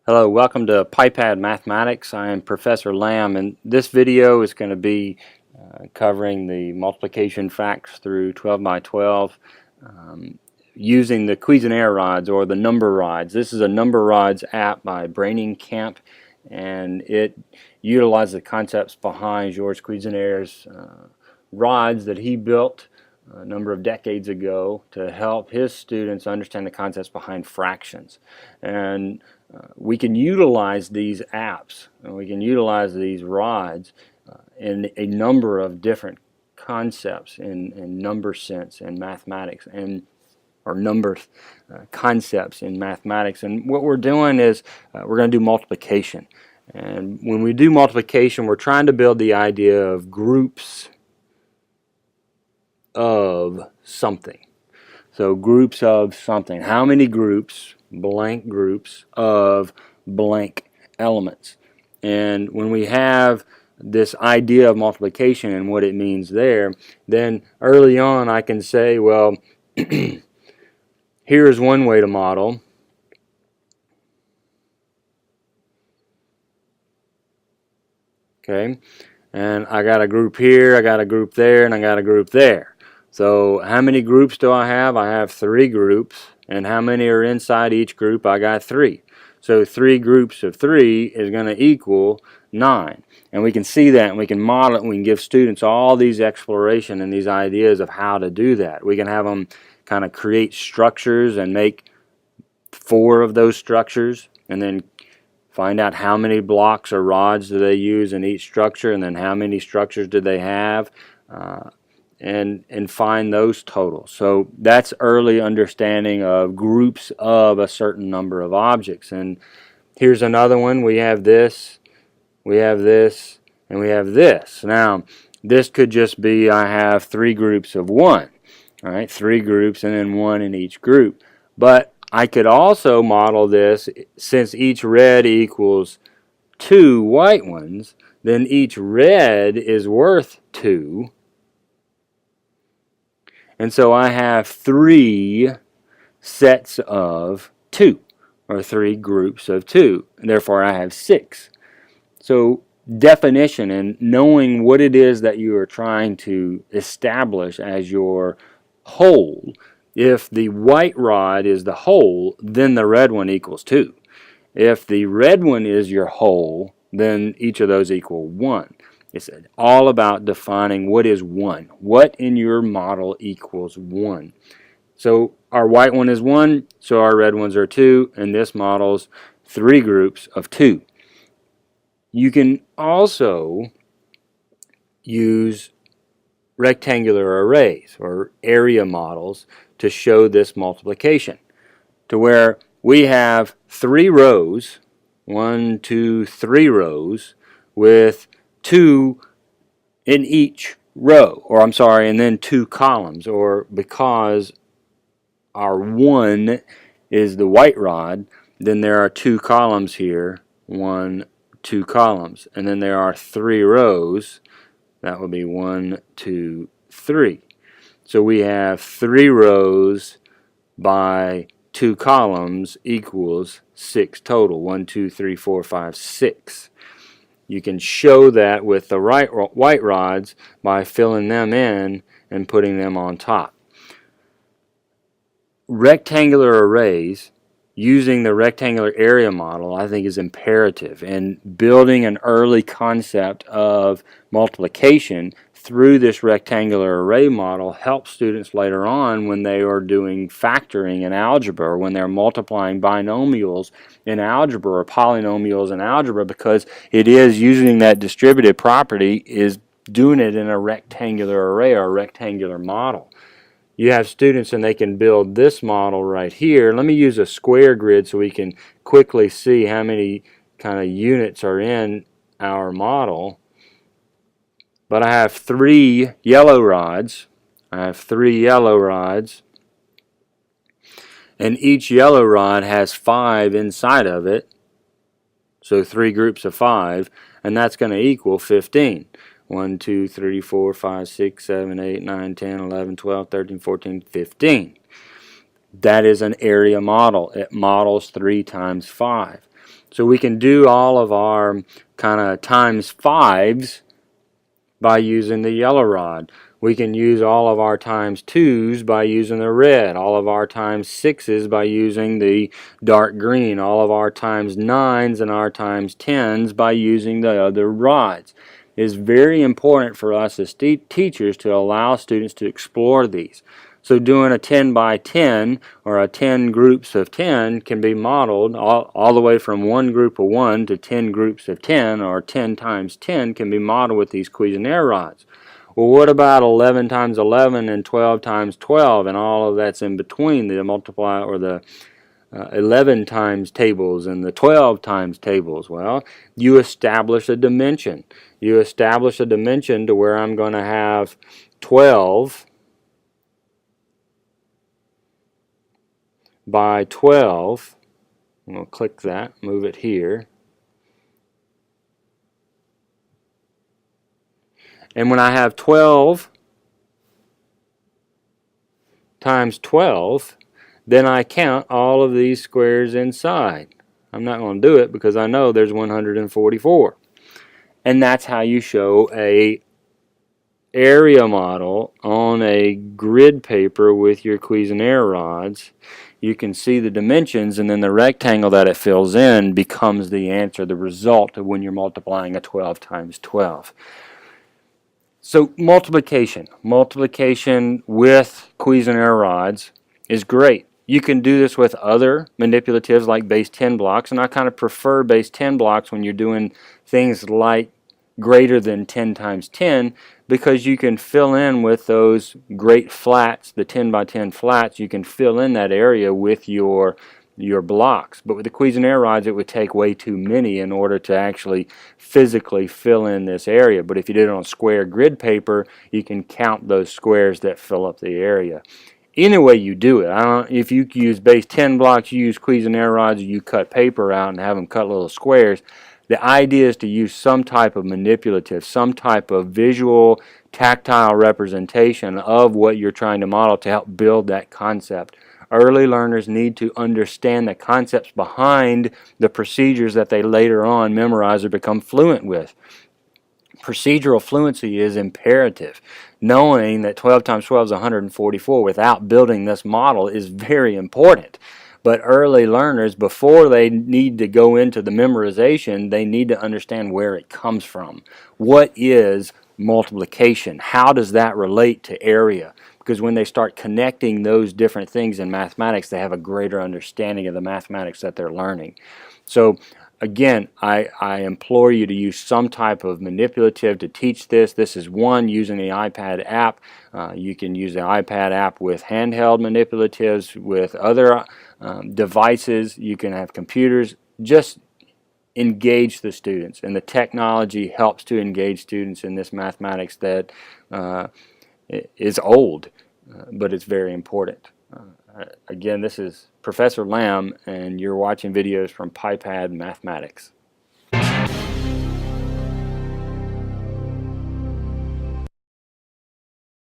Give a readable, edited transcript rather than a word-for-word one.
Hello, welcome to PiPad Mathematics. I am Professor Lamb, and this video is going to be covering the multiplication facts through 12 by 12 using the Cuisenaire rods or the number rods. This is a number rods app by Brainingcamp, and it utilizes the concepts behind Georges Cuisenaire's rods that he built a number of decades ago to help his students understand the concepts behind fractions. And we can utilize these apps, and we can utilize these rods in a number of different concepts in number sense and mathematics, or number concepts in mathematics. And what we're doing is we're going to do multiplication. And when we do multiplication, we're trying to build the idea of groups of something. So groups of something. How many groups, blank groups, of blank elements? And when we have this idea of multiplication and what it means there, then early on I can say, well, here's one way to model. Okay, and I got a group here, I got a group there, and I got a group there. So how many groups do I have? I have 3 groups. And how many are inside each group? I got 3. So 3 groups of 3 is going to equal 9. And we can see that, and we can model it, and we can give students all these exploration and these ideas of how to do that. We can have them kind of create structures and make 4 of those structures, and then find out how many blocks or rods do they use in each structure, and then how many structures do they have, and find those totals. So that's early understanding of groups of a certain number of objects. And here's another one. We have this, we have this, and we have this. Now this could just be I have 3 groups of 1. All right, 3 groups and then 1 in each group. But I could also model this, since each red equals 2 white ones, then each red is worth 2. And so I have 3 sets of 2, or 3 groups of 2, and therefore I have 6. So definition and knowing what it is that you are trying to establish as your whole. If the white rod is the whole, then the red one equals 2. If the red one is your whole, then each of those equal 1. It's all about defining what is 1. What in your model equals 1? So our white one is 1, so our red ones are 2, and this model's 3 groups of 2. You can also use rectangular arrays or area models to show this multiplication, to where we have 3 rows, 1, 2, 3 rows, with 2 in each row, or I'm sorry, and then 2 columns, or because our 1 is the white rod, then there are 2 columns here, 1, 2 columns, and then there are 3 rows. That would be 1, 2, 3. So we have 3 rows by 2 columns equals 6 total. 1, 2, 3, 4, 5, 6. You can show that with the white rods by filling them in and putting them on top. Rectangular arrays, using the rectangular area model, I think is imperative, and building an early concept of multiplication through this rectangular array model helps students later on when they are doing factoring in algebra, or when they're multiplying binomials in algebra or polynomials in algebra, because it is using that distributive property, is doing it in a rectangular array or a rectangular model. You have students and they can build this model right here. Let me use a square grid so we can quickly see how many kind of units are in our model. But I have 3 yellow rods. I have 3 yellow rods. And each yellow rod has 5 inside of it. So 3 groups of 5. And that's going to equal 15. 1, 2, 3, 4, 5, 6, 7, 8, 9, 10, 11, 12, 13, 14, 15. That is an area model. It models 3 times 5. So we can do all of our kind of times 5s by using the yellow rod. We can use all of our times 2s by using the red, all of our times 6s by using the dark green, all of our times 9s and our times 10s by using the other rods. It is very important for us as teachers to allow students to explore these. So doing a 10 by 10 or a 10 groups of 10 can be modeled all the way from one group of 1 to 10 groups of 10, or 10 times 10 can be modeled with these Cuisenaire rods. Well, what about 11 times 11 and 12 times 12 and all of that's in between, the multiply or the 11 times tables and the 12 times tables? Well, you establish a dimension. You establish a dimension to where I'm going to have 12 by 12. I'm going to click that, move it here. And when I have 12 times 12, then I count all of these squares inside. I'm not going to do it because I know there's 144. And that's how you show a area model on a grid paper with your Cuisenaire rods. You can see the dimensions, and then the rectangle that it fills in becomes the answer, the result of when you're multiplying a 12 times 12. So multiplication with Cuisenaire rods is great. You can do this with other manipulatives like base 10 blocks, and I kind of prefer base 10 blocks when you're doing things like greater than 10 times 10, because you can fill in with those great flats, the 10 by 10 flats. You can fill in that area with your blocks. But with the Cuisenaire rods, it would take way too many in order to actually physically fill in this area. But if you did it on square grid paper, you can count those squares that fill up the area. Any way you do it, if you use base 10 blocks, you use Cuisenaire rods, you cut paper out and have them cut little squares. The idea is to use some type of manipulative, some type of visual, tactile representation of what you're trying to model to help build that concept. Early learners need to understand the concepts behind the procedures that they later on memorize or become fluent with. Procedural fluency is imperative. Knowing that 12 times 12 is 144 without building this model is very important. But early learners, before they need to go into the memorization, they need to understand where it comes from. What is multiplication? How does that relate to area? Because when they start connecting those different things in mathematics, they have a greater understanding of the mathematics that they're learning. So again, I implore you to use some type of manipulative to teach this. This is one using the iPad app. You can use the iPad app with handheld manipulatives, with other devices. You can have computers. Just engage the students, and the technology helps to engage students in this mathematics that is old, but it's very important. Again, this is Professor Lamb, and you're watching videos from PiPad Mathematics.